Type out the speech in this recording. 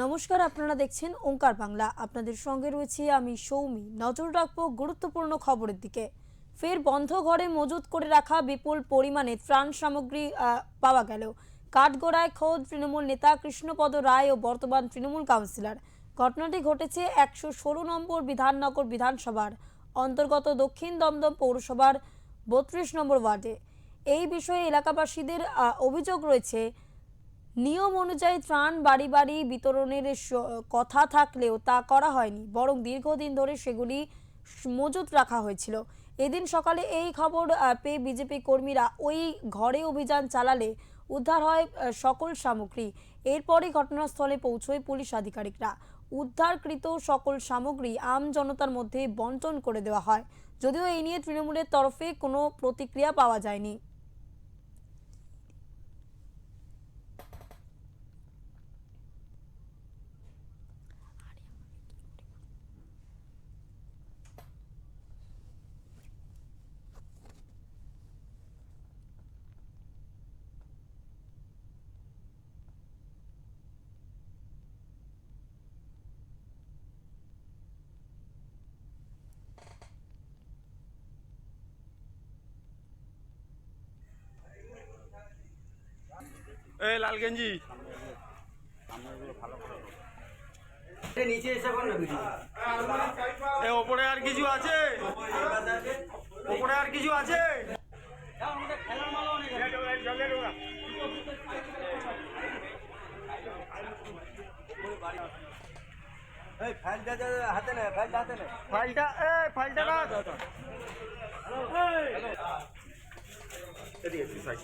নমস্কার, আপনারা দেখছেন ওঙ্কার বাংলা। আপনাদের সঙ্গে রয়েছি আমি সৌমি। নজর রাখবো গুরুত্বপূর্ণ খবরের দিকে। ফের বন্ধ ঘরে মজুত করে রাখা বিপুল পরিমাণে ত্রাণ সামগ্রী পাওয়া গেল। কাঠগড়ায় খোদ তৃণমূল নেতা কৃষ্ণপদ রায় ও বর্তমান তৃণমূল কাউন্সিলর। ঘটনাটি ঘটেছে 116 নম্বর বিধাননগর বিধানসভার অন্তর্গত দক্ষিণ দমদম পৌরসভার 32 নম্বর ওয়ার্ডে। এই বিষয়ে এলাকাবাসীদের অভিযোগ রয়েছে, নিয়ম অনুযায়ী ত্রাণ বাড়ি বাড়ি বিতরণের কথা থাকলেও তা করা হয়নি, বরং দীর্ঘদিন ধরে সেগুলি মজুত রাখা হয়েছিল। এদিন সকালে এই খবর পেয়ে বিজেপি কর্মীরা ওই ঘরে অভিযান চালালে উদ্ধার হয় সকল সামগ্রী। এরপরই ঘটনাস্থলে পৌঁছয় পুলিশ আধিকারিকরা। উদ্ধারকৃত সকল সামগ্রী আম জনতার মধ্যে বন্টন করে দেওয়া হয়। যদিও এই নিয়ে তৃণমূলের তরফে কোনো প্রতিক্রিয়া পাওয়া যায়নি। এই লাল গেঞ্জি নিচে এসে কোন ভিডিও এ ওপরে আর কিছু আছে? ওপরে আর কিছু আছে? এই ফাইলটা হাতে নে, ফাইলটা হাতে নে, ফাইলটা না এদিকে সাইড